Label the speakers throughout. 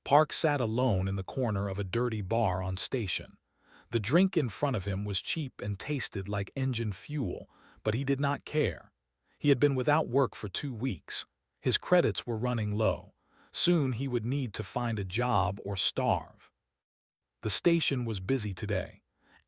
Speaker 1: Park sat alone in the corner of a dirty bar on station. The drink in front of him was cheap and tasted like engine fuel, but he did not care. He had been without work for 2 weeks. His credits were running low. Soon he would need to find a job or starve. The station was busy today.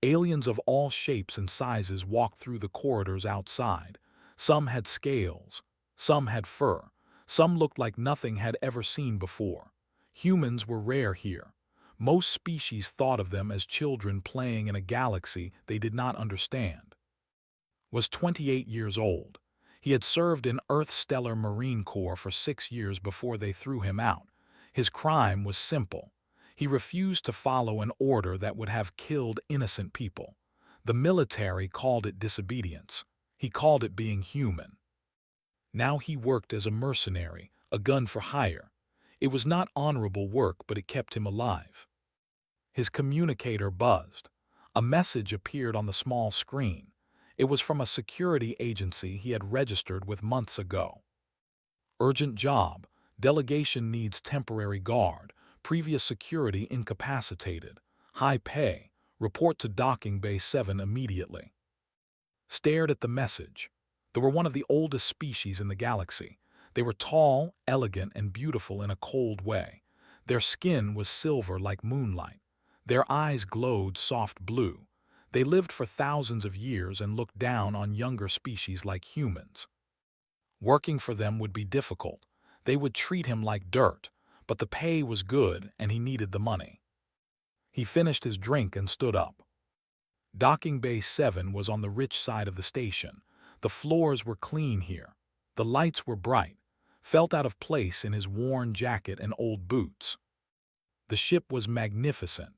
Speaker 1: Aliens of all shapes and sizes walked through the corridors outside. Some had scales, some had fur, some looked like nothing had ever seen before. Humans were rare here. Most species thought of them as children playing in a galaxy they did not understand. Was 28 years old. He had served in Earth's Stellar Marine Corps for 6 years before they threw him out. His crime was simple. He refused to follow an order that would have killed innocent people. The military called it disobedience. He called it being human. Now he worked as a mercenary, a gun for hire. It was not honorable work, but it kept him alive. His communicator buzzed. A message appeared on the small screen. It was from a security agency he had registered with months ago. Urgent job. Delegation needs temporary guard. Previous security incapacitated. High pay. Report to Docking Bay 7 immediately. Stared at the message. They were one of the oldest species in the galaxy. They were tall, elegant, and beautiful in a cold way. Their skin was silver like moonlight. Their eyes glowed soft blue. They lived for thousands of years and looked down on younger species like humans. Working for them would be difficult. They would treat him like dirt, but the pay was good and he needed the money. He finished his drink and stood up. Docking Bay 7 was on the rich side of the station. The floors were clean here. The lights were bright. Felt out of place in his worn jacket and old boots. The ship was magnificent.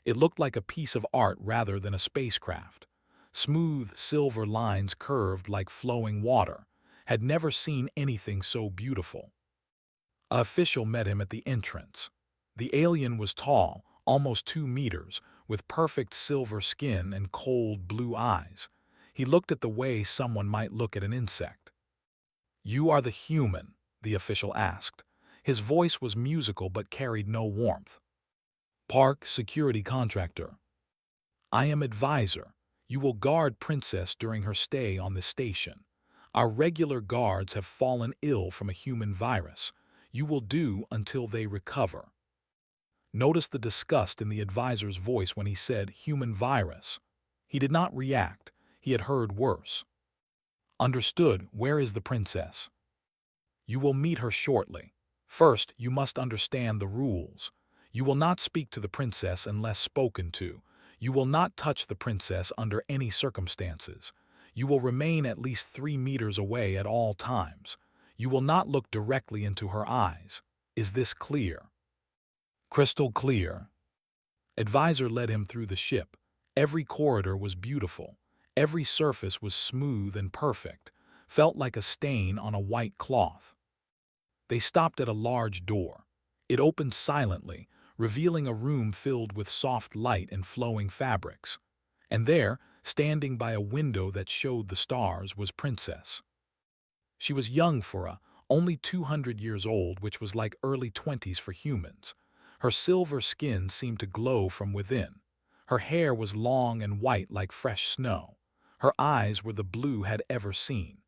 Speaker 1: It looked like a piece of art rather than a spacecraft. Smooth silver lines curved like flowing water. Had never seen anything so beautiful. An official met him at the entrance. The alien was tall, almost 2 meters, with perfect silver skin and cold blue eyes. He looked at the way someone might look at an insect. "You are the human?" the official asked. His voice was musical but carried no warmth. "Park, security contractor." "I am advisor. You will guard Princess during her stay on the station. Our regular guards have fallen ill from a human virus. You will do until they recover." Notice the disgust in the advisor's voice when he said human virus. He did not react. He had heard worse. "Understood. Where is the princess?" "You will meet her shortly. First, you must understand the rules. You will not speak to the princess unless spoken to. You will not touch the princess under any circumstances. You will remain at least 3 meters away at all times. You will not look directly into her eyes. Is this clear?" "Crystal clear." Advisor led him through the ship. Every corridor was beautiful. Every surface was smooth and perfect. Felt like a stain on a white cloth. They stopped at a large door. It opened silently, revealing a room filled with soft light and flowing fabrics. And there, standing by a window that showed the stars, was Princess. She was young for only 200 years old, which was like early 20s for humans. Her silver skin seemed to glow from within. Her hair was long and white like fresh snow. Her eyes were the blue had ever seen.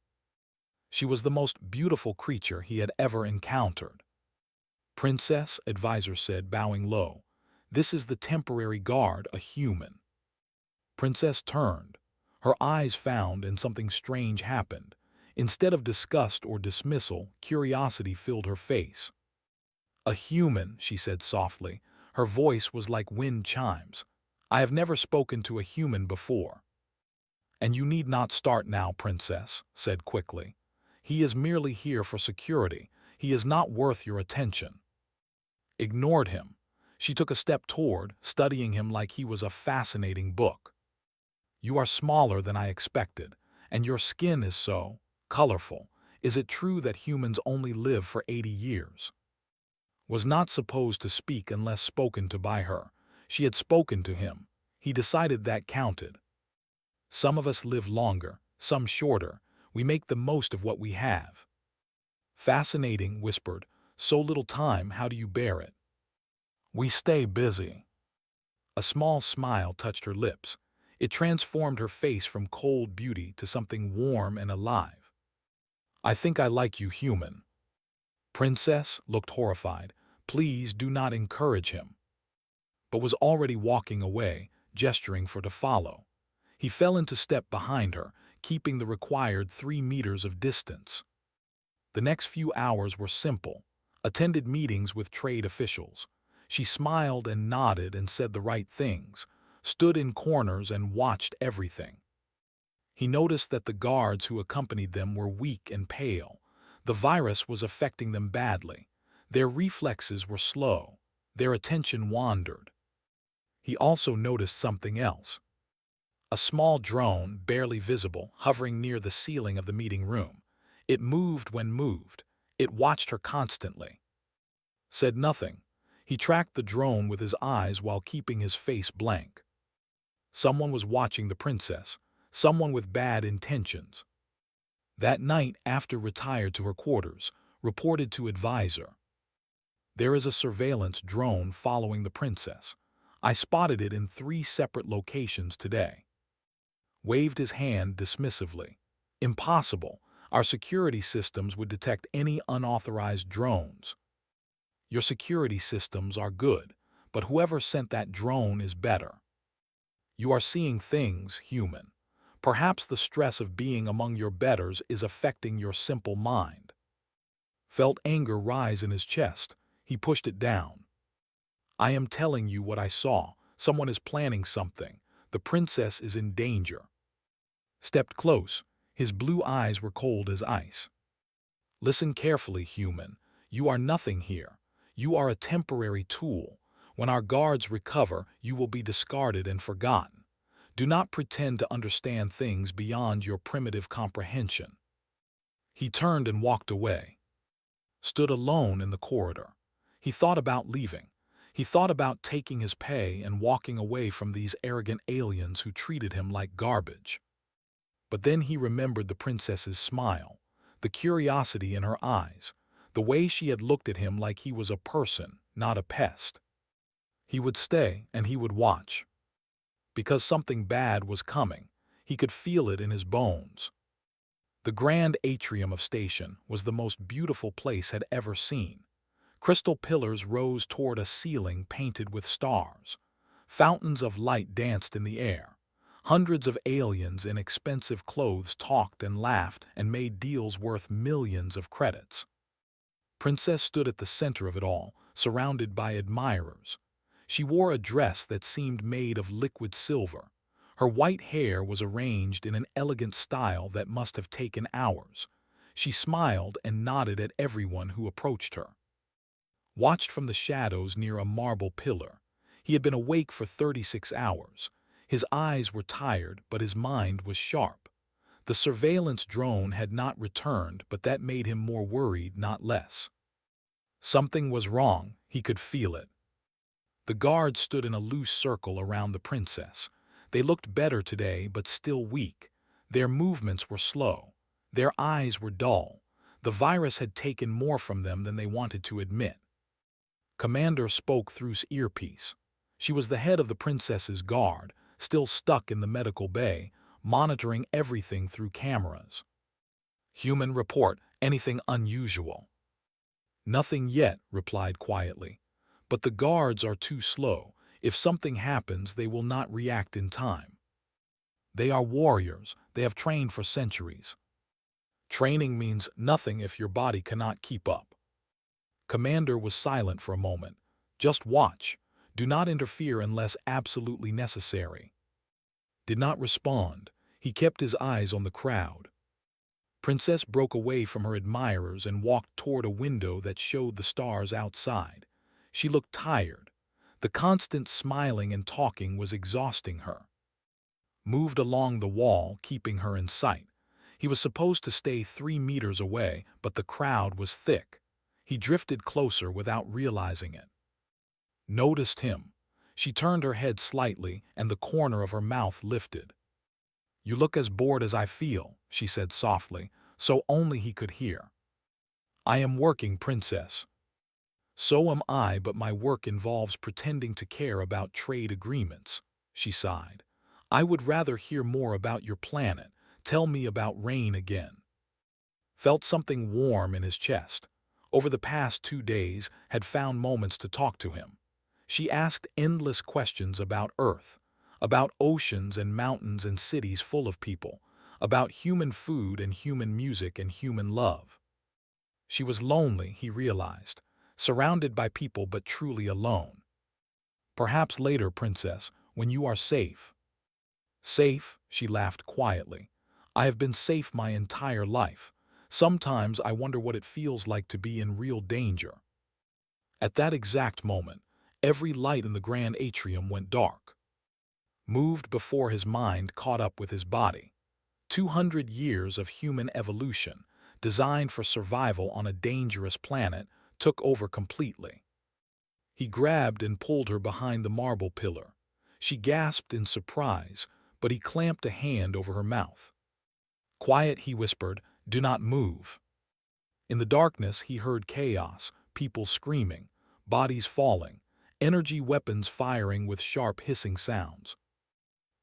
Speaker 1: She was the most beautiful creature he had ever encountered. "Princess," advisor said, bowing low, "this is the temporary guard, a human." Princess turned. Her eyes found, and something strange happened. Instead of disgust or dismissal, curiosity filled her face. "A human," she said softly. Her voice was like wind chimes. "I have never spoken to a human before." "And you need not start now," Princess said quickly. "He is merely here for security. He is not worth your attention." Ignored him. She took a step toward, studying him like he was a fascinating book. "You are smaller than I expected, and your skin is so colorful. Is it true that humans only live for 80 years?" Was not supposed to speak unless spoken to by her. She had spoken to him. He decided that counted. "Some of us live longer, some shorter. We make the most of what we have." "Fascinating," whispered. "So little time, how do you bear it?" We stay busy. A small smile touched her lips. It transformed her face from cold beauty to something warm and alive. I think I like you human. Princess looked horrified. Please do not encourage him. But was already walking away, gesturing for to follow. He fell into step behind her, keeping the required 3 meters of distance. The next few hours were simple. Attended meetings with trade officials. She smiled and nodded and said the right things, stood in corners and watched everything. He noticed that the guards who accompanied them were weak and pale. The virus was affecting them badly. Their reflexes were slow. Their attention wandered. He also noticed something else. A small drone, barely visible, hovering near the ceiling of the meeting room. It moved when moved. It watched her constantly. Said nothing. He tracked the drone with his eyes while keeping his face blank. Someone was watching the princess. Someone with bad intentions. That night, after retired to her quarters, reported to advisor. There is a surveillance drone following the princess. I spotted it in 3 separate locations today. Waved his hand dismissively. Impossible. Our security systems would detect any unauthorized drones. Your security systems are good, but whoever sent that drone is better. You are seeing things, human. Perhaps the stress of being among your betters is affecting your simple mind. Felt anger rise in his chest. He pushed it down. I am telling you what I saw. Someone is planning something. The princess is in danger. Stepped close. His blue eyes were cold as ice. Listen carefully, human. You are nothing here. You are a temporary tool. When our guards recover, you will be discarded and forgotten. Do not pretend to understand things beyond your primitive comprehension. He turned and walked away. Stood alone in the corridor. He thought about leaving. He thought about taking his pay and walking away from these arrogant aliens who treated him like garbage. But then he remembered the princess's smile, the curiosity in her eyes, the way she had looked at him like he was a person, not a pest. He would stay and he would watch. Because something bad was coming. He could feel it in his bones. The grand atrium of station was the most beautiful place had ever seen. Crystal pillars rose toward a ceiling painted with stars. Fountains of light danced in the air. Hundreds of aliens in expensive clothes talked and laughed and made deals worth millions of credits. Princess stood at the center of it all, surrounded by admirers. She wore a dress that seemed made of liquid silver. Her white hair was arranged in an elegant style that must have taken hours. She smiled and nodded at everyone who approached her. Watched from the shadows near a marble pillar. He had been awake for 36 hours. His eyes were tired, but his mind was sharp. The surveillance drone had not returned, but that made him more worried, not less. Something was wrong. He could feel it. The guards stood in a loose circle around the princess. They looked better today, but still weak. Their movements were slow. Their eyes were dull. The virus had taken more from them than they wanted to admit. Commander spoke through earpiece. She was the head of the princess's guard, still stuck in the medical bay, monitoring everything through cameras. Human report, anything unusual? Nothing yet, replied quietly. But the guards are too slow. If something happens, they will not react in time. They are warriors. They have trained for centuries. Training means nothing if your body cannot keep up. Commander was silent for a moment. Just watch. Do not interfere unless absolutely necessary. Did not respond. He kept his eyes on the crowd. Princess broke away from her admirers and walked toward a window that showed the stars outside. She looked tired. The constant smiling and talking was exhausting her. Moved along the wall, keeping her in sight. He was supposed to stay 3 meters away, but the crowd was thick. He drifted closer without realizing it. Noticed him. She turned her head slightly, and the corner of her mouth lifted. You look as bored as I feel, she said softly, so only he could hear. I am working, princess. So am I, but my work involves pretending to care about trade agreements, she sighed. I would rather hear more about your planet. Tell me about rain again. Felt something warm in his chest. Over the past 2 days, had found moments to talk to him. She asked endless questions about Earth, about oceans and mountains and cities full of people, about human food and human music and human love. She was lonely, he realized, surrounded by people but truly alone. Perhaps later, princess, when you are safe. Safe, she laughed quietly. I have been safe my entire life. Sometimes I wonder what it feels like to be in real danger. At that exact moment, every light in the grand atrium went dark. Moved before his mind caught up with his body. 200 years of human evolution, designed for survival on a dangerous planet, took over completely. He grabbed and pulled her behind the marble pillar. She gasped in surprise, but he clamped a hand over her mouth. Quiet, he whispered, do not move. In the darkness, he heard chaos, people screaming, bodies falling, energy weapons firing with sharp hissing sounds.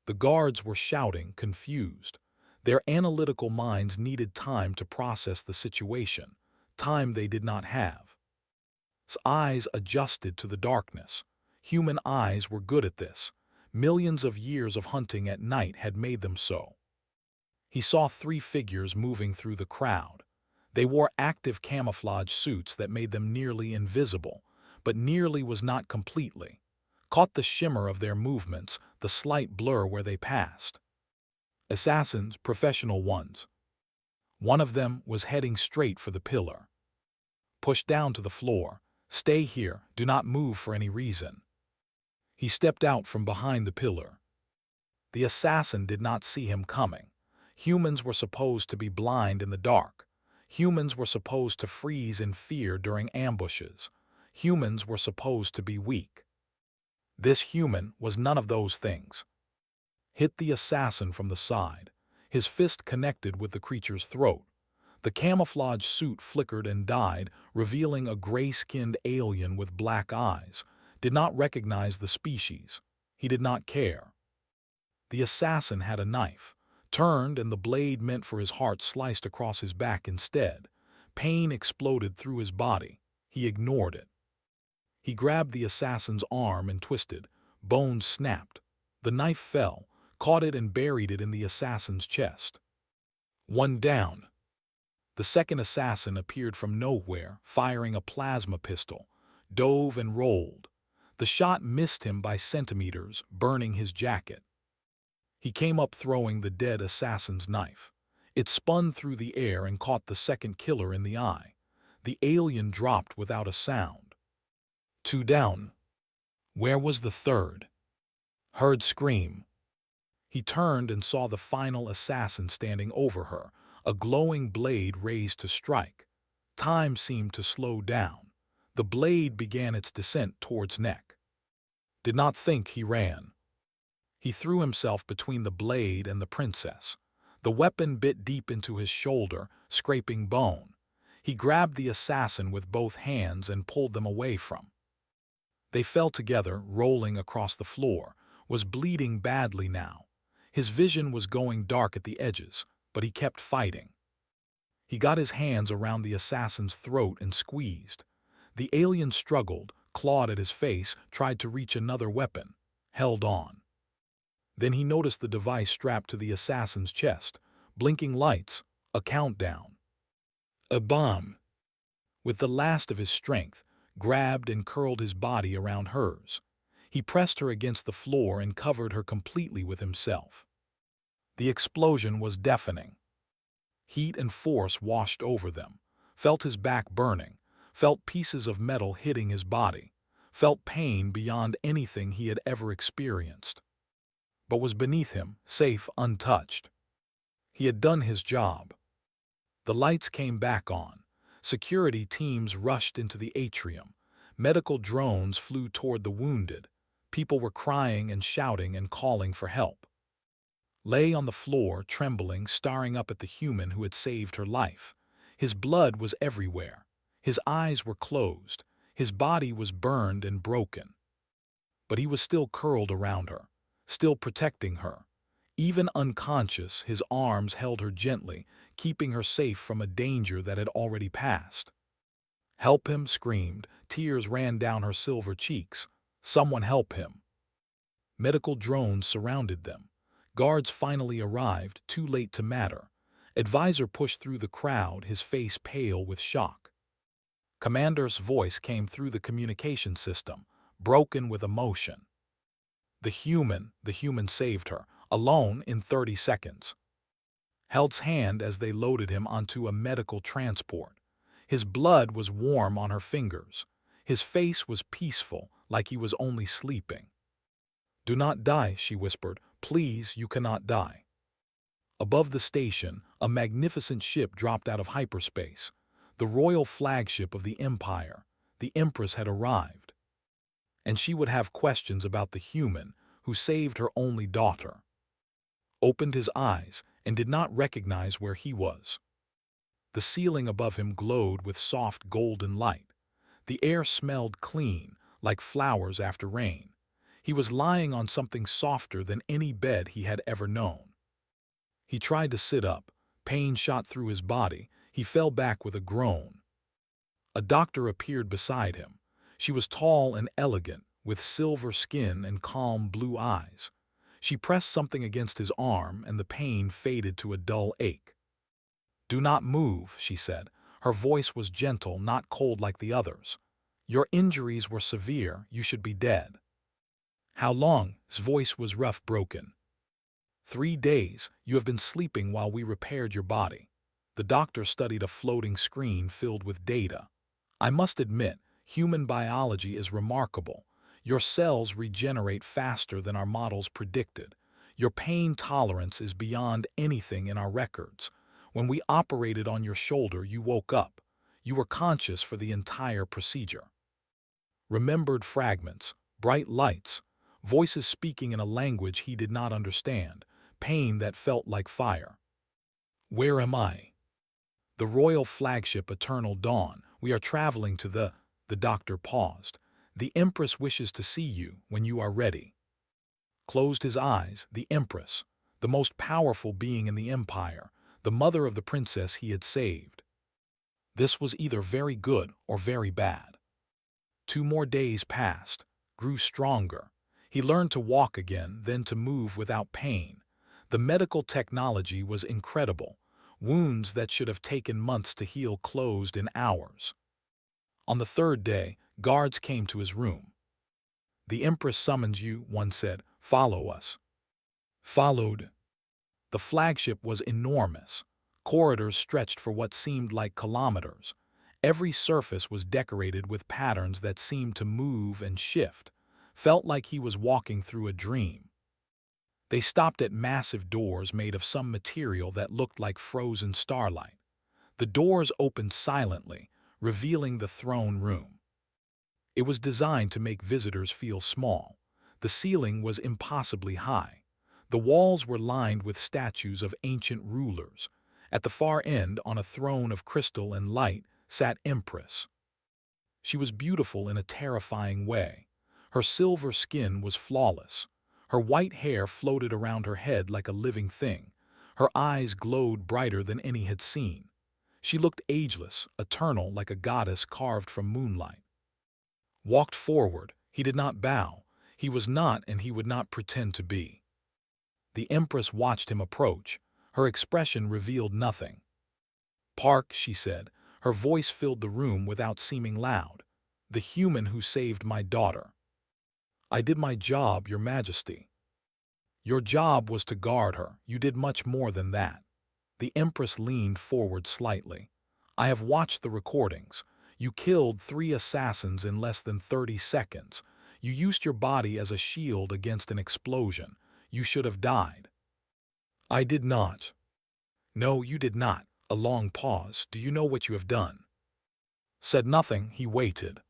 Speaker 1: The guards were shouting, confused. Their analytical minds needed time to process the situation, time they did not have. His eyes adjusted to the darkness. Human eyes were good at this. Millions of years of hunting at night had made them so. He saw 3 figures moving through the crowd. They wore active camouflage suits that made them nearly invisible, but nearly was not completely. Caught the shimmer of their movements, the slight blur where they passed. Assassins, professional ones. One of them was heading straight for the pillar. Pushed down to the floor. Stay here, do not move for any reason. He stepped out from behind the pillar. The assassin did not see him coming. Humans were supposed to be blind in the dark. Humans were supposed to freeze in fear during ambushes. Humans were supposed to be weak. This human was none of those things. Hit the assassin from the side. His fist connected with the creature's throat. The camouflage suit flickered and died, revealing a gray-skinned alien with black eyes. Did not recognize the species. He did not care. The assassin had a knife. Turned, and the blade meant for his heart sliced across his back instead. Pain exploded through his body. He ignored it. He grabbed the assassin's arm and twisted. Bones snapped. The knife fell, caught it and buried it in the assassin's chest. One down. The second assassin appeared from nowhere, firing a plasma pistol. Dove and rolled. The shot missed him by centimeters, burning his jacket. He came up throwing the dead assassin's knife. It spun through the air and caught the second killer in the eye. The alien dropped without a sound. 2 down. Where was the third? Heard scream. He turned and saw the final assassin standing over her, a glowing blade raised to strike. Time seemed to slow down. The blade began its descent towards neck. Did not think, he ran. He threw himself between the blade and the princess. The weapon bit deep into his shoulder, scraping bone. He grabbed the assassin with both hands and pulled them away from. They fell together, rolling across the floor, was bleeding badly now. His vision was going dark at the edges, but he kept fighting. He got his hands around the assassin's throat and squeezed. The alien struggled, clawed at his face, tried to reach another weapon, held on. Then he noticed the device strapped to the assassin's chest, blinking lights, a countdown. A bomb. With the last of his strength, grabbed and curled his body around hers. He pressed her against the floor and covered her completely with himself. The explosion was deafening. Heat and force washed over them, felt his back burning, felt pieces of metal hitting his body, felt pain beyond anything he had ever experienced. But was beneath him, safe, untouched. He had done his job. The lights came back on. Security teams rushed into the atrium. Medical drones flew toward the wounded. People were crying and shouting and calling for help. Lay on the floor, trembling, staring up at the human who had saved her life. His blood was everywhere. His eyes were closed. His body was burned and broken, but he was still curled around her, still protecting her. Even unconscious, his arms held her gently, keeping her safe from a danger that had already passed. "Help him!" screamed. Tears ran down her silver cheeks. "Someone help him!" Medical drones surrounded them. Guards finally arrived, too late to matter. Advisor pushed through the crowd, his face pale with shock. Commander's voice came through the communication system, broken with emotion. The human saved her, alone in 30 seconds. Held's hand as they loaded him onto a medical transport. His blood was warm on her fingers. His face was peaceful, like he was only sleeping. "Do not die," she whispered. "Please, you cannot die." Above the station, a magnificent ship dropped out of hyperspace. The royal flagship of the Empire. The Empress had arrived. And she would have questions about the human who saved her only daughter. Opened his eyes and did not recognize where he was. The ceiling above him glowed with soft golden light. The air smelled clean, like flowers after rain. He was lying on something softer than any bed he had ever known. He tried to sit up. Pain shot through his body. He fell back with a groan. A doctor appeared beside him. She was tall and elegant, with silver skin and calm blue eyes. She pressed something against his arm, and the pain faded to a dull ache. "Do not move," she said. Her voice was gentle, not cold like the others. "Your injuries were severe. You should be dead." "How long?" His voice was rough, broken. 3 days. You have been sleeping while we repaired your body." The doctor studied a floating screen filled with data. "I must admit, human biology is remarkable. Your cells regenerate faster than our models predicted. Your pain tolerance is beyond anything in our records. When we operated on your shoulder, you woke up. You were conscious for the entire procedure." Remembered fragments, bright lights, voices speaking in a language he did not understand, pain that felt like fire. "Where am I?" "The royal flagship Eternal Dawn. We are traveling to the doctor paused. "The Empress wishes to see you when you are ready." Closed his eyes. The Empress, the most powerful being in the Empire, the mother of the princess he had saved. This was either very good or very bad. 2 more days passed, grew stronger. He learned to walk again, then to move without pain. The medical technology was incredible. Wounds that should have taken months to heal closed in hours. On the 3rd day, guards came to his room. "The Empress summons you," one said. "Follow us." Followed. The flagship was enormous. Corridors stretched for what seemed like kilometers. Every surface was decorated with patterns that seemed to move and shift. Felt like he was walking through a dream. They stopped at massive doors made of some material that looked like frozen starlight. The doors opened silently, revealing the throne room. It was designed to make visitors feel small. The ceiling was impossibly high. The walls were lined with statues of ancient rulers. At the far end, on a throne of crystal and light, sat Empress. She was beautiful in a terrifying way. Her silver skin was flawless. Her white hair floated around her head like a living thing. Her eyes glowed brighter than any had seen. She looked ageless, eternal, like a goddess carved from moonlight. Walked forward. He did not bow. He was not, and he would not pretend to be. The Empress watched him approach. Her expression revealed nothing. "Park," she said. Her voice filled the room without seeming loud. "The human who saved my daughter." "I did my job, Your Majesty." "Your job was to guard her. You did much more than that." The Empress leaned forward slightly. "I have watched the recordings. You killed 3 assassins in less than 30 seconds. You used your body as a shield against an explosion. You should have died." "I did not." "No, you did not." A long pause. "Do you know what you have done?" Said nothing. He waited.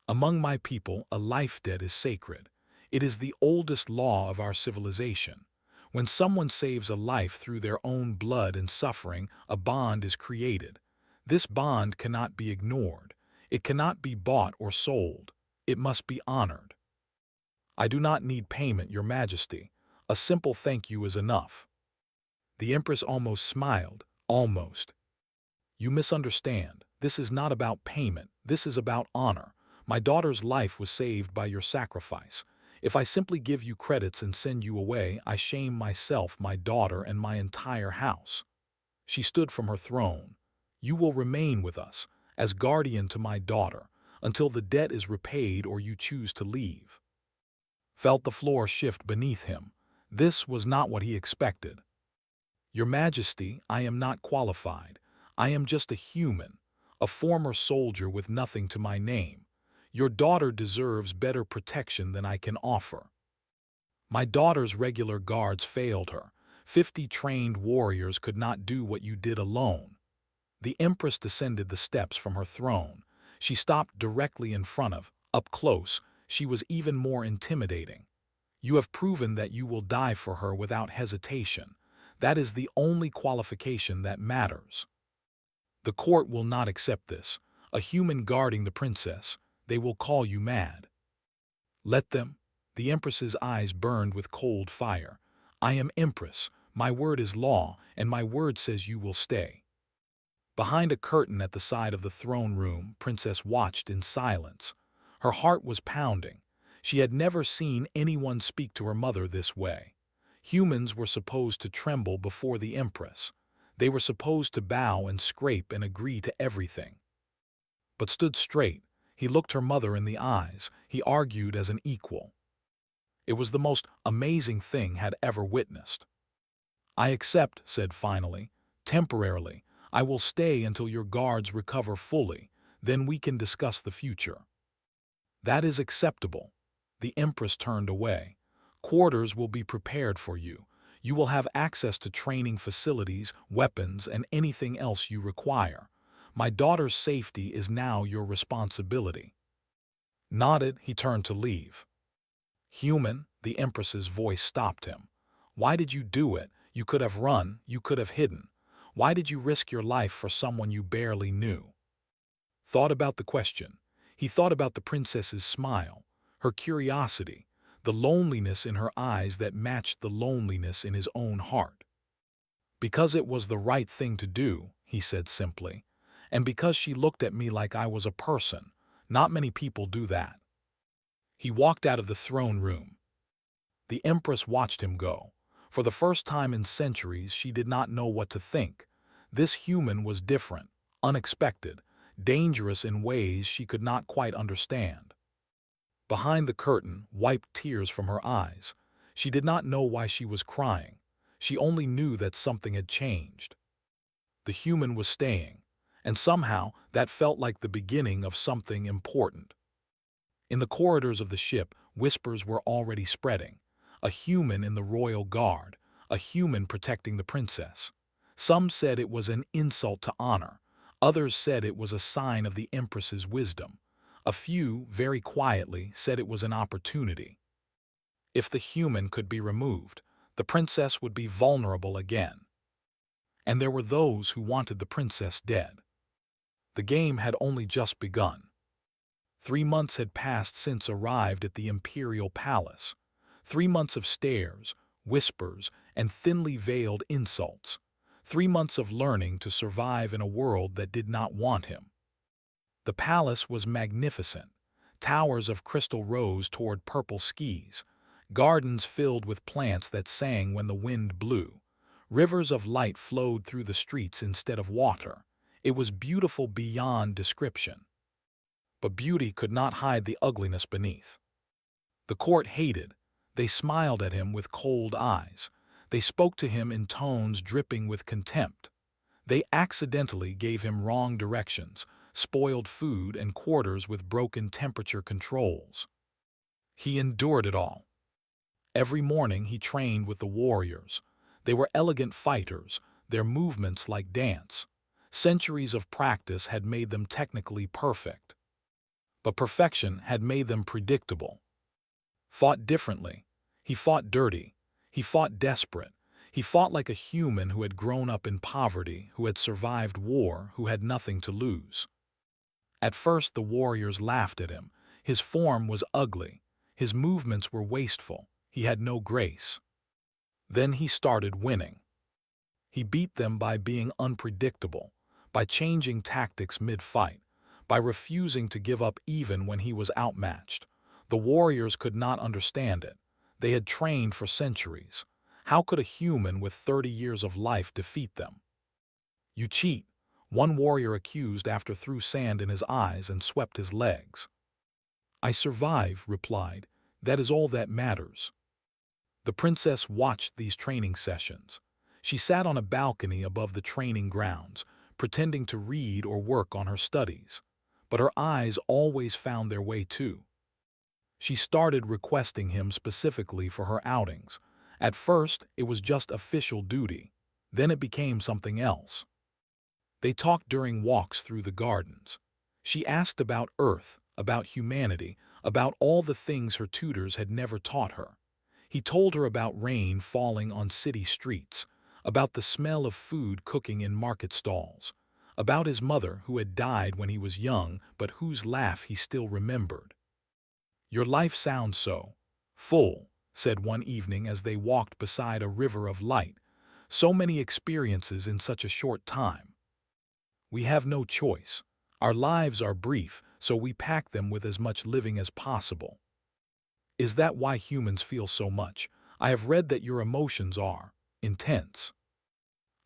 Speaker 1: "Among my people, a life debt is sacred. It is the oldest law of our civilization. When someone saves a life through their own blood and suffering, a bond is created. This bond cannot be ignored. It cannot be bought or sold. It must be honored. I do not need payment, Your Majesty. A simple thank you is enough. The Empress almost smiled. Almost. You misunderstand. This is not about payment. This is about honor. My daughter's life was saved by your sacrifice. If I simply give you credits and send you away, I shame myself, my daughter, and my entire house. She stood from her throne. You will remain with us, as guardian to my daughter, until the debt is repaid or you choose to leave. Felt the floor shift beneath him. This was not what he expected. Your Majesty, I am not qualified. I am just a human, a former soldier with nothing to my name. Your daughter deserves better protection than I can offer. My daughter's regular guards failed her. 50 trained warriors could not do what you did alone. The Empress descended the steps from her throne. She stopped directly in front of, up close. She was even more intimidating. You have proven that you will die for her without hesitation. That is the only qualification that matters. The court will not accept this. A human guarding the princess. They will call you mad. Let them. The Empress's eyes burned with cold fire. I am Empress. My word is law, and my word says you will stay. Behind a curtain at the side of the throne room, Princess watched in silence. Her heart was pounding. She had never seen anyone speak to her mother this way. Humans were supposed to tremble before the Empress. They were supposed to bow and scrape and agree to everything. But stood straight, he looked her mother in the eyes. He argued as an equal. It was the most amazing thing had ever witnessed. I accept, said finally, temporarily. I will stay until your guards recover fully. Then we can discuss the future. That is acceptable. The Empress turned away. Quarters will be prepared for you. You will have access to training facilities, weapons, and anything else you require. My daughter's safety is now your responsibility. Nodded, he turned to leave. Human, the Empress's voice stopped him. Why did you do it? You could have run, you could have hidden. Why did you risk your life for someone you barely knew? Thought about the question. He thought about the princess's smile, her curiosity, the loneliness in her eyes that matched the loneliness in his own heart. Because it was the right thing to do, he said simply, and because she looked at me like I was a person. Not many people do that. He walked out of the throne room. The Empress watched him go. For the first time in centuries, she did not know what to think. This human was different, unexpected, dangerous in ways she could not quite understand. Behind the curtain, wiped tears from her eyes. She did not know why she was crying. She only knew that something had changed. The human was staying, and somehow that felt like the beginning of something important. In the corridors of the ship, whispers were already spreading. A human in the royal guard, a human protecting the princess. Some said it was an insult to honor. Others said it was a sign of the Empress's wisdom. A few, very quietly, said it was an opportunity. If the human could be removed, the princess would be vulnerable again. And there were those who wanted the princess dead. The game had only just begun. 3 months had passed since arrived at the imperial palace. 3 months of stares, whispers, and thinly veiled insults. 3 months of learning to survive in a world that did not want him. The palace was magnificent. Towers of crystal rose toward purple skies. Gardens filled with plants that sang when the wind blew. Rivers of light flowed through the streets instead of water. It was beautiful beyond description. But beauty could not hide the ugliness beneath. The court hated. They smiled at him with cold eyes. They spoke to him in tones dripping with contempt. They accidentally gave him wrong directions, spoiled food, and quarters with broken temperature controls. He endured it all. Every morning he trained with the warriors. They were elegant fighters, their movements like dance. Centuries of practice had made them technically perfect. But perfection had made them predictable. Fought differently. He fought dirty. He fought desperate. He fought like a human who had grown up in poverty, who had survived war, who had nothing to lose. At first the warriors laughed at him. His form was ugly. His movements were wasteful. He had no grace. Then he started winning. He beat them by being unpredictable, by changing tactics mid-fight, by refusing to give up even when he was outmatched. The warriors could not understand it. They had trained for centuries. How could a human with 30 years of life defeat them? "You cheat," one warrior accused after threw sand in his eyes and swept his legs. "I survive," replied. "That is all that matters." The princess watched these training sessions. She sat on a balcony above the training grounds, pretending to read or work on her studies. But her eyes always found their way too. She started requesting him specifically for her outings. At first, it was just official duty. Then it became something else. They talked during walks through the gardens. She asked about Earth, about humanity, about all the things her tutors had never taught her. He told her about rain falling on city streets, about the smell of food cooking in market stalls, about his mother who had died when he was young but whose laugh he still remembered. "Your life sounds so full," said one evening as they walked beside a river of light. "So many experiences in such a short time." "We have no choice. Our lives are brief, so we pack them with as much living as possible." "Is that why humans feel so much? I have read that your emotions are intense."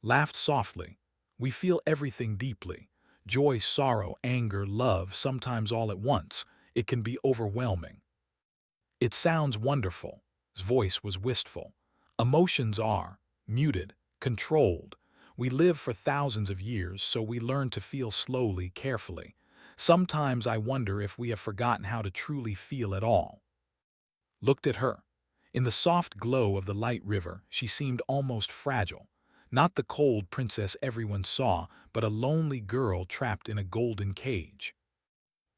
Speaker 1: Laughed softly. "We feel everything deeply. Joy, sorrow, anger, love, sometimes all at once. It can be overwhelming." "It sounds wonderful." His voice was wistful. "Emotions are muted, controlled. We live for thousands of years, so we learn to feel slowly, carefully. Sometimes I wonder if we have forgotten how to truly feel at all." Looked at her. In the soft glow of the light river, she seemed almost fragile. Not the cold princess everyone saw, but a lonely girl trapped in a golden cage.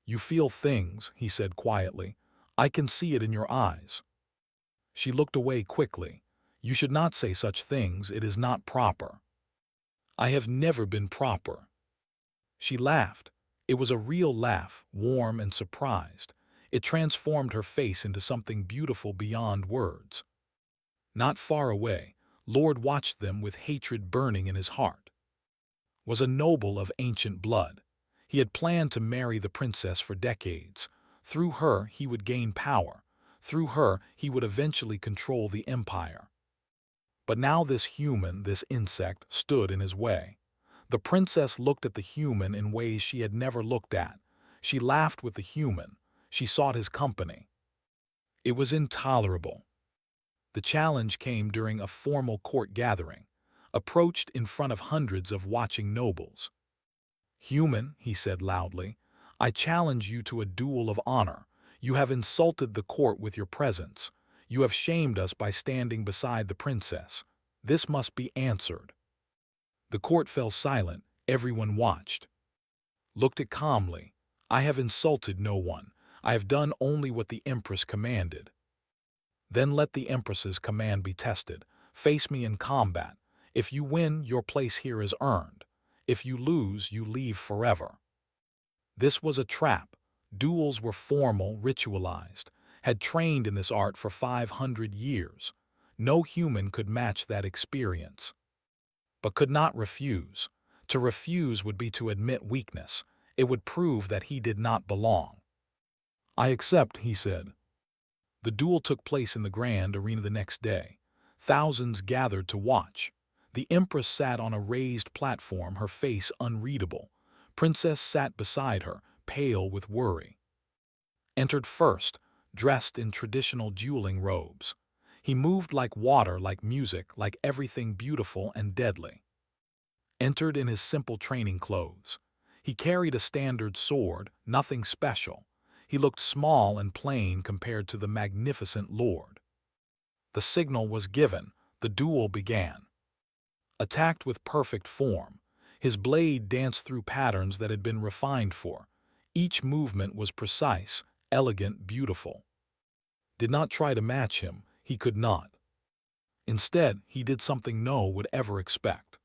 Speaker 1: "You feel things," he said quietly. "I can see it in your eyes." She looked away quickly. "You should not say such things. It is not proper." "I have never been proper." She laughed. It was a real laugh, warm and surprised. It transformed her face into something beautiful beyond words. Not far away, Lord watched them with hatred burning in his heart. Was a noble of ancient blood. He had planned to marry the princess for decades. Through her, he would gain power. Through her, he would eventually control the empire. But now this human, this insect, stood in his way. The princess looked at the human in ways she had never looked at. She laughed with the human. She sought his company. It was intolerable. The challenge came during a formal court gathering, approached in front of hundreds of watching nobles. "Human," he said loudly, "I challenge you to a duel of honor. You have insulted the court with your presence. You have shamed us by standing beside the princess. This must be answered." The court fell silent. Everyone watched. Looked at calmly. "I have insulted no one. I have done only what the Empress commanded." "Then let the Empress's command be tested. Face me in combat. If you win, your place here is earned. If you lose, you leave forever." This was a trap. Duels were formal, ritualized, had trained in this art for 500 years. No human could match that experience. But could not refuse. To refuse would be to admit weakness. It would prove that he did not belong. "I accept," he said. The duel took place in the grand arena the next day. Thousands gathered to watch. The Empress sat on a raised platform, her face unreadable. Princess sat beside her, pale with worry. Entered first, dressed in traditional dueling robes. He moved like water, like music, like everything beautiful and deadly. Entered in his simple training clothes. He carried a standard sword, nothing special. He looked small and plain compared to the magnificent lord. The signal was given. The duel began. Attacked with perfect form. His blade danced through patterns that had been refined for. Each movement was precise, elegant, beautiful. Did not try to match him. He could not. Instead, he did something no one would ever expect.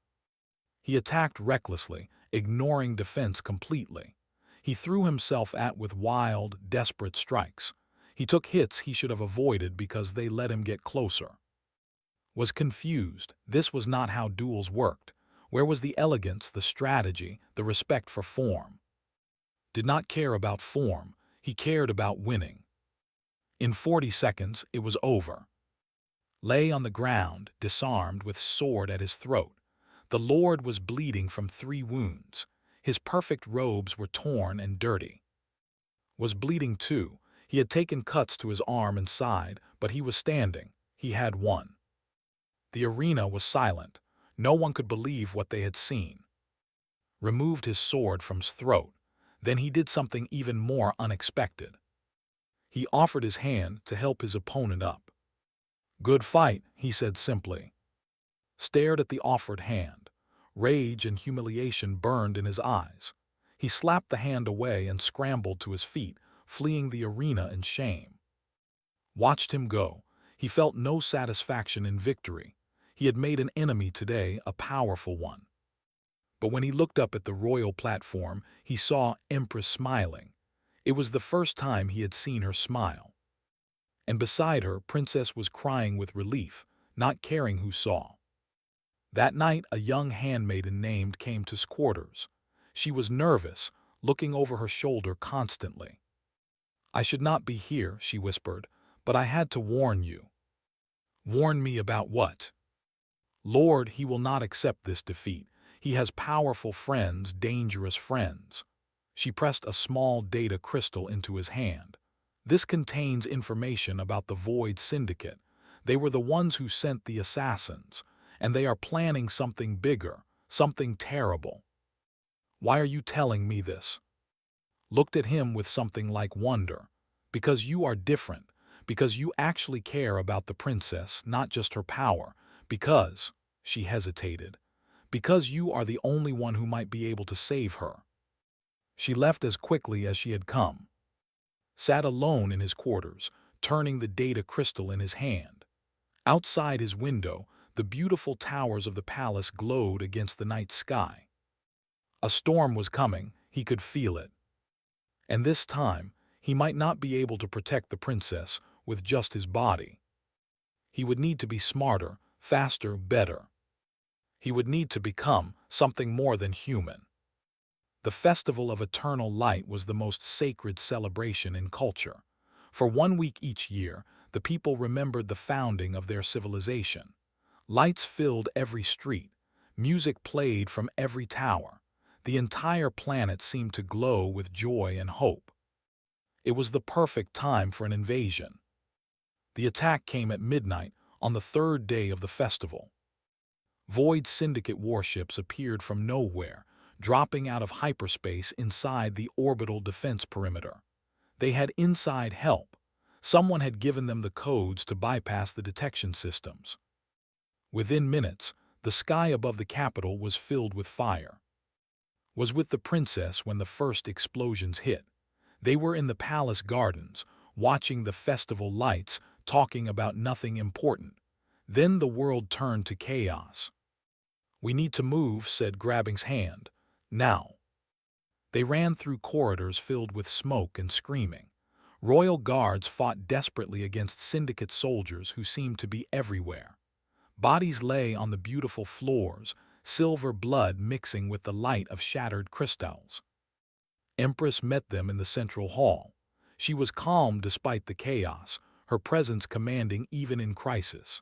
Speaker 1: He attacked recklessly, ignoring defense completely. He threw himself at with wild, desperate strikes. He took hits he should have avoided because they let him get closer. Was confused. This was not how duels worked. Where was the elegance, the strategy, the respect for form? Did not care about form. He cared about winning. In 40 seconds, it was over. Lay on the ground, disarmed, with sword at his throat. The Lord was bleeding from 3 wounds. His perfect robes were torn and dirty. Was bleeding too. He had taken cuts to his arm and side, but he was standing. He had won. The arena was silent. No one could believe what they had seen. Removed his sword from his throat. Then he did something even more unexpected. He offered his hand to help his opponent up. "Good fight," he said simply. Stared at the offered hand. Rage and humiliation burned in his eyes. He slapped the hand away and scrambled to his feet, fleeing the arena in shame. Watched him go. He felt no satisfaction in victory. He had made an enemy today, a powerful one. But when he looked up at the royal platform, he saw Empress smiling. It was the first time he had seen her smile. And beside her, Princess was crying with relief, not caring who saw. That night, a young handmaiden named came to his quarters. She was nervous, looking over her shoulder constantly. "I should not be here," she whispered, "but I had to warn you." "Warn me about what?" "Lord, he will not accept this defeat. He has powerful friends, dangerous friends." She pressed a small data crystal into his hand. "This contains information about the Void Syndicate. They were the ones who sent the assassins, and they are planning something bigger, something terrible." "Why are you telling me this?" Looked at him with something like wonder. "Because you are different. Because you actually care about the princess, not just her power. Because," she hesitated, "because you are the only one who might be able to save her." She left as quickly as she had come. Sat alone in his quarters, turning the data crystal in his hand. Outside his window, the beautiful towers of the palace glowed against the night sky. A storm was coming, he could feel it. And this time, he might not be able to protect the princess with just his body. He would need to be smarter, faster, better. He would need to become something more than human. The Festival of Eternal Light was the most sacred celebration in culture. For 1 week each year, the people remembered the founding of their civilization. Lights filled every street. Music played from every tower. The entire planet seemed to glow with joy and hope. It was the perfect time for an invasion. The attack came at midnight on the 3rd day of the festival. Void Syndicate warships appeared from nowhere, dropping out of hyperspace inside the orbital defense perimeter. They had inside help. Someone had given them the codes to bypass the detection systems. Within minutes, the sky above the capital was filled with fire. Was with the princess when the first explosions hit. They were in the palace gardens, watching the festival lights, talking about nothing important. Then the world turned to chaos. "We need to move," said Grabbing's hand. "Now." They ran through corridors filled with smoke and screaming. Royal guards fought desperately against syndicate soldiers who seemed to be everywhere. Bodies lay on the beautiful floors, silver blood mixing with the light of shattered crystals. Empress met them in the central hall. She was calm despite the chaos, her presence commanding even in crisis.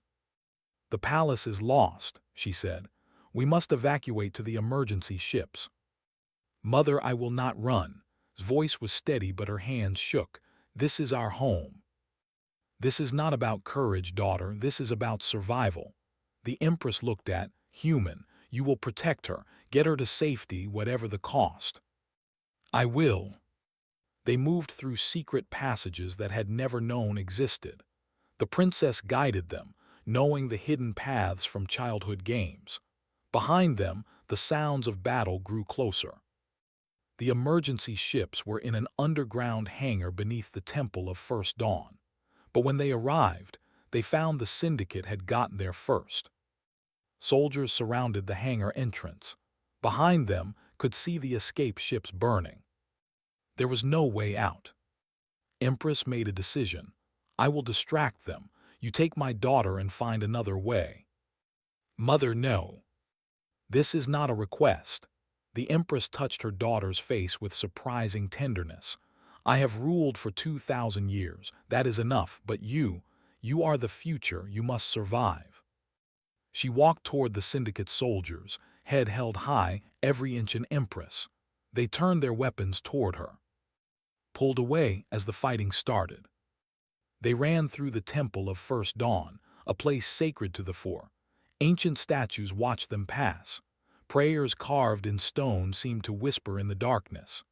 Speaker 1: "The palace is lost," she said. "We must evacuate to the emergency ships." "Mother, I will not run." His voice was steady, but her hands shook. "This is our home." "This is not about courage, daughter. This is about survival." The Empress looked at, "Human, you will protect her, get her to safety, whatever the cost." "I will." They moved through secret passages that had never known existed. The princess guided them, knowing the hidden paths from childhood games. Behind them, the sounds of battle grew closer. The emergency ships were in an underground hangar beneath the Temple of First Dawn. But when they arrived, they found the syndicate had gotten there first. Soldiers surrounded the hangar entrance. Behind them, could see the escape ships burning. There was no way out. Empress made a decision. I will distract them. You take my daughter and find another way. Mother, no. This is not a request. The Empress touched her daughter's face with surprising tenderness. I have ruled for 2,000 years. That is enough, but you are the future. You must survive. She walked toward the Syndicate soldiers, head held high, every inch an Empress. They turned their weapons toward her, pulled away as the fighting started. They ran through the Temple of First Dawn, a place sacred to the Four. Ancient statues watched them pass. Prayers carved in stone seemed to whisper in the darkness.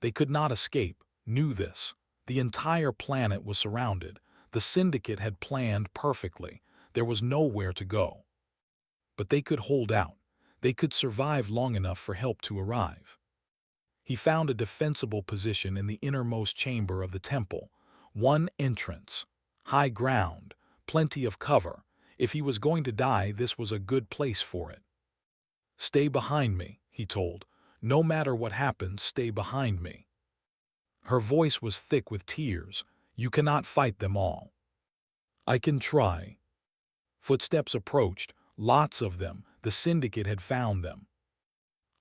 Speaker 1: They could not escape, knew this. The entire planet was surrounded. The Syndicate had planned perfectly. There was nowhere to go. But they could hold out. They could survive long enough for help to arrive. He found a defensible position in the innermost chamber of the temple. One entrance, high ground, plenty of cover. If he was going to die, this was a good place for it. Stay behind me, he told. No matter what happens, stay behind me. Her voice was thick with tears. You cannot fight them all. I can try. Footsteps approached, lots of them. The Syndicate had found them.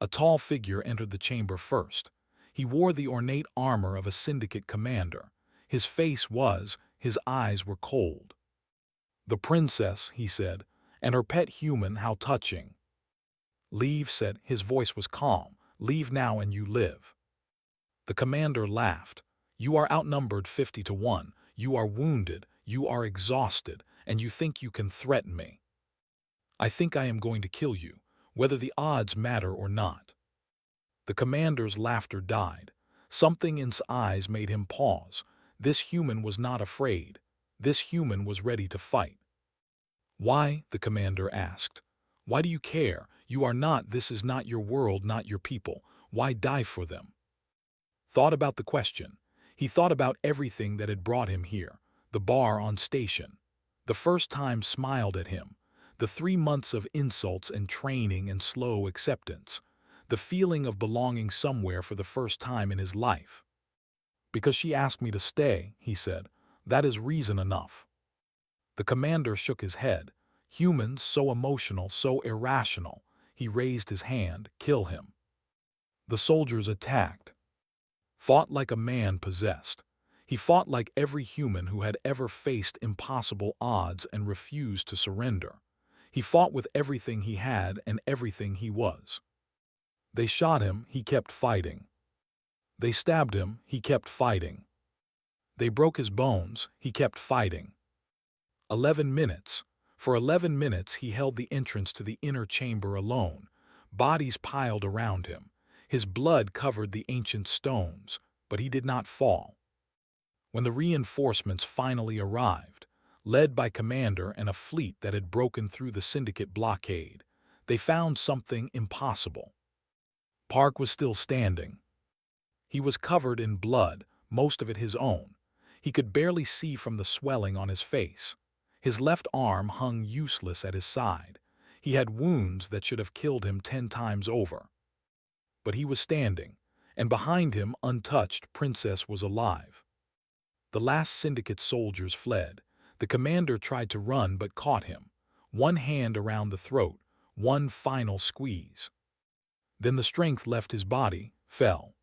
Speaker 1: A tall figure entered the chamber first. He wore the ornate armor of a Syndicate commander. His eyes were cold. The princess, he said, and her pet human, how touching. Leave, said, his voice was calm. Leave now and you live. The commander laughed. You are outnumbered 50 to 1. You are wounded, you are exhausted, and you think you can threaten me. I think I am going to kill you, whether the odds matter or not. The commander's laughter died. Something in his eyes made him pause. This human was not afraid. This human was ready to fight. Why? The commander asked. Why do you care? You are not, this is not your world, not your people. Why die for them? Thought about the question. He thought about everything that had brought him here. The bar on station. The first time smiled at him. The 3 months of insults and training and slow acceptance. The feeling of belonging somewhere for the first time in his life. Because she asked me to stay, he said. That is reason enough. The commander shook his head. Humans, so emotional, so irrational. He raised his hand. Kill him. The soldiers attacked. Fought like a man possessed. He fought like every human who had ever faced impossible odds and refused to surrender. He fought with everything he had and everything he was. They shot him, he kept fighting. They stabbed him, he kept fighting. They broke his bones, he kept fighting. 11 minutes. For 11 minutes he held the entrance to the inner chamber alone. Bodies piled around him. His blood covered the ancient stones, but he did not fall. When the reinforcements finally arrived, led by Commander and a fleet that had broken through the Syndicate blockade, they found something impossible. Park was still standing. He was covered in blood, most of it his own. He could barely see from the swelling on his face. His left arm hung useless at his side. He had wounds that should have killed him 10 times over. But he was standing, and behind him, untouched, Princess was alive. The last Syndicate soldiers fled. The commander tried to run but caught him. One hand around the throat, one final squeeze. Then the strength left his body, fell.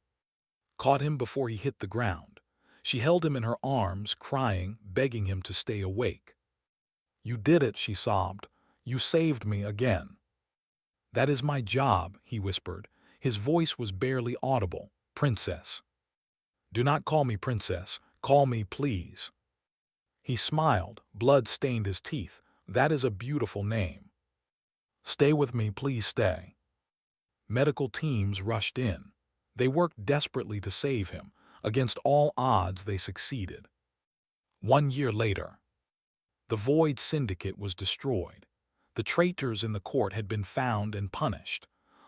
Speaker 1: Caught him before he hit the ground. She held him in her arms, crying, begging him to stay awake. You did it, she sobbed. You saved me again. That is my job, he whispered. His voice was barely audible. Princess. Do not call me princess. Call me, please. He smiled. Blood stained his teeth. That is a beautiful name. Stay with me, please stay. Medical teams rushed in. They worked desperately to save him. Against all odds, they succeeded. 1 year later, the Void Syndicate was destroyed. The traitors in the court had been found and punished.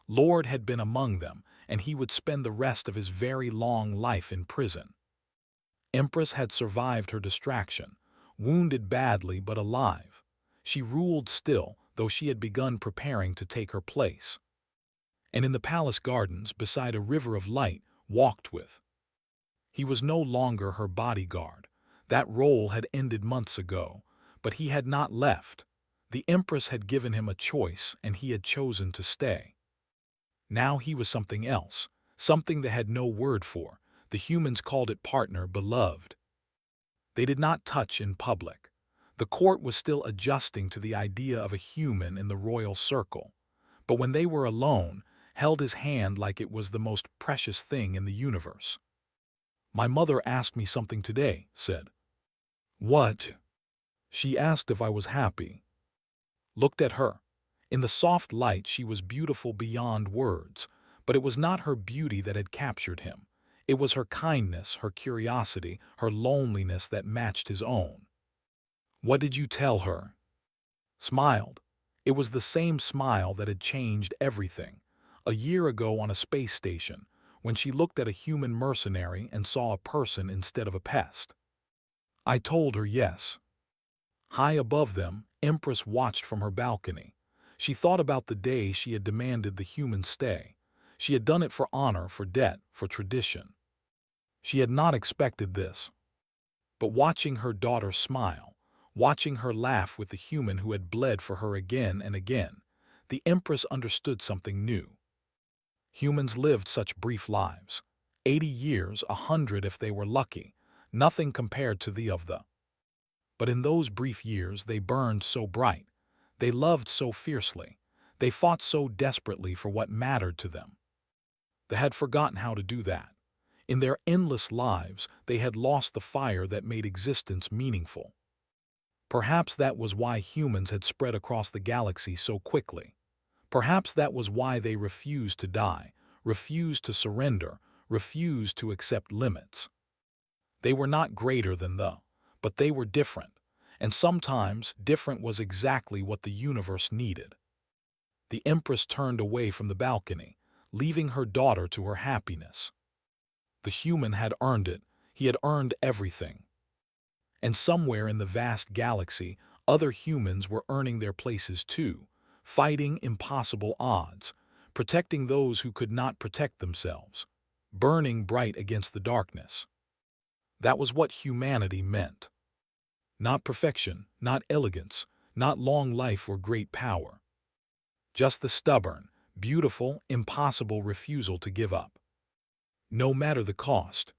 Speaker 1: Lord had been among them, and he would spend the rest of his very long life in prison. Empress had survived her distraction, wounded badly but alive. She ruled still, though she had begun preparing to take her place. And in the palace gardens, beside a river of light, walked with He was no longer her bodyguard. That role had ended months ago, but he had not left. The Empress had given him a choice, and he had chosen to stay. Now he was something else, something they had no word for. The humans called it partner, beloved. They did not touch in public. The court was still adjusting to the idea of a human in the royal circle. But when they were alone, held his hand like it was the most precious thing in the universe. "My mother asked me something today," said. "What?" "She asked if I was happy." Looked at her. In the soft light she was beautiful beyond words, but it was not her beauty that had captured him. It was her kindness, her curiosity, her loneliness that matched his own. "What did you tell her?" Smiled. It was the same smile that had changed everything. A year ago on a space station, when she looked at a human mercenary and saw a person instead of a pest. "I told her yes." High above them, Empress watched from her balcony. She thought about the day she had demanded the human stay. She had done it for honor, for debt, for tradition. She had not expected this. But watching her daughter smile, watching her laugh with the human who had bled for her again and again, the Empress understood something new. Humans lived such brief lives. 80 years, 100 if they were lucky, nothing compared to the of the. But in those brief years they burned so bright, they loved so fiercely, they fought so desperately for what mattered to them. They had forgotten how to do that. In their endless lives, they had lost the fire that made existence meaningful. Perhaps that was why humans had spread across the galaxy so quickly. Perhaps that was why they refused to die, refused to surrender, refused to accept limits. They were not greater than the, but they were different, and sometimes different was exactly what the universe needed. The Empress turned away from the balcony, leaving her daughter to her happiness. The human had earned it. He had earned everything. And somewhere in the vast galaxy, other humans were earning their places too, fighting impossible odds, protecting those who could not protect themselves, burning bright against the darkness. That was what humanity meant. Not perfection, not elegance, not long life or great power. Just the stubborn, beautiful, impossible refusal to give up. No matter the cost,